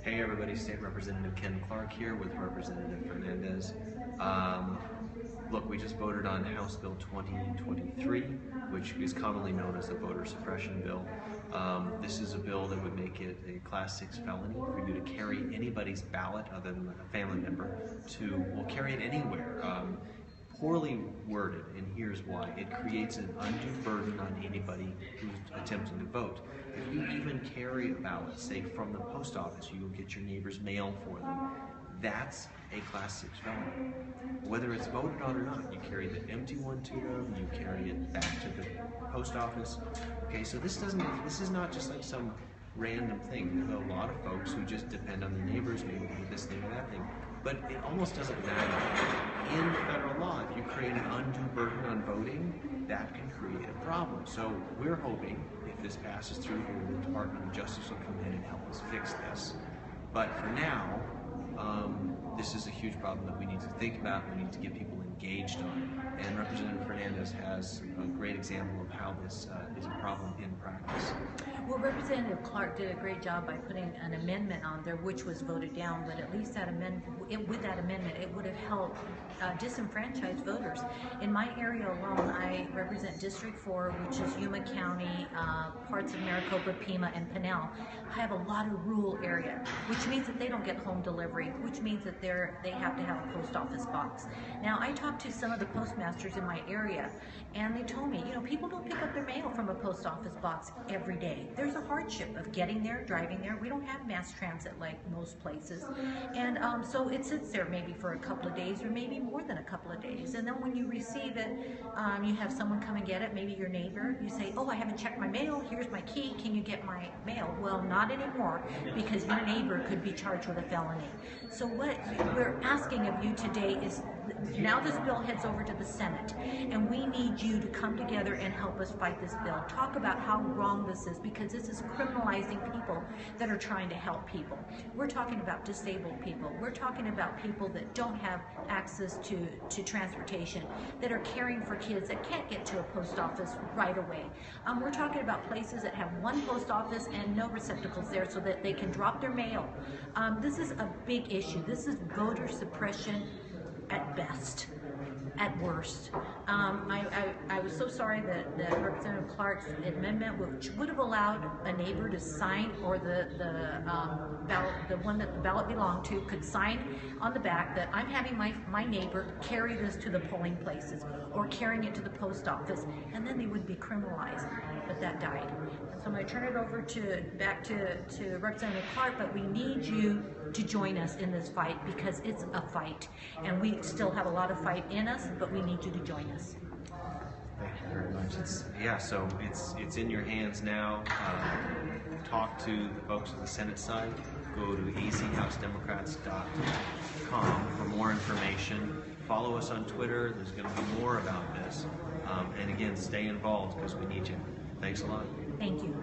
Hey everybody, State Representative Ken Clark here with Representative Fernandez. Look, we just voted on House Bill 2023, which is commonly known as the voter suppression bill. This is a bill that would make it a Class 6 felony for you to carry anybody's ballot other than a family member well, carry it anywhere. Poorly worded, and here's why. It creates an undue burden on anybody who's attempting to vote. If you even carry a ballot, say from the post office, you go get your neighbor's mail for them, that's a Class 6 felony. Whether it's voted on or not, you carry the empty one to them, you carry it back to the post office. Okay, so this is not just like some random thing. There are a lot of folks who just depend on their neighbors, maybe do this thing or that thing. But it almost doesn't matter. In federal law, if you create an undue burden on voting, that can create a problem. So we're hoping, if this passes through here, the Department of Justice will come in and help us fix this. But for now, this is a huge problem that we need to think about, we need to get people engaged on. And Representative Fernandez has a great example of how this is a problem in practice. Well, Representative Clark did a great job by putting an amendment on there, which was voted down, but at least that with that amendment, it would have helped disenfranchised voters. In my area alone, I represent District 4, which is Yuma County, parts of Maricopa, Pima, and Pinal. I have a lot of rural area, which means that they don't get home delivery, which means that they have to have a post office box. Now, I talked to some of the postmasters in my area, and they told me, people don't pick up their mail from a post office box every day. There's a hardship of getting there, driving there. We don't have mass transit like most places. And so it sits there maybe for a couple of days or maybe more than a couple of days. And then when you receive it, you have someone come and get it, maybe your neighbor. You say, oh, I haven't checked my mail. Here's my key. Can you get my mail? Well, not anymore, because your neighbor could be charged with a felony. So what we're asking of you today is, now this bill heads over to the Senate, and we need you to come together and help us fight this bill. Talk about how wrong this is, because this is criminalizing people that are trying to help people. We're talking about disabled people. We're talking about people that don't have access to transportation, that are caring for kids that can't get to a post office right away. We're talking about places that have one post office and no receptacles there so that they can drop their mail. This is a big issue. This is voter suppression at best, at worst. I was so sorry that Representative Clark's amendment, which would have allowed a neighbor to sign, or the ballot, the one that the ballot belonged to, could sign on the back that I'm having my neighbor carry this to the polling places or carrying it to the post office, and then they would be criminalized. But that died. And so I'm going to turn it over back to Representative Clark, but we need you to join us in this fight, because it's a fight, and we still have a lot of fight in us, but we need you to join us. Thank you very much. So it's in your hands now. Talk to the folks on the Senate side. Go to azhousedemocrats.com for more information. Follow us on Twitter. There's going to be more about this. And again, stay involved, because we need you. Thanks a lot. Thank you.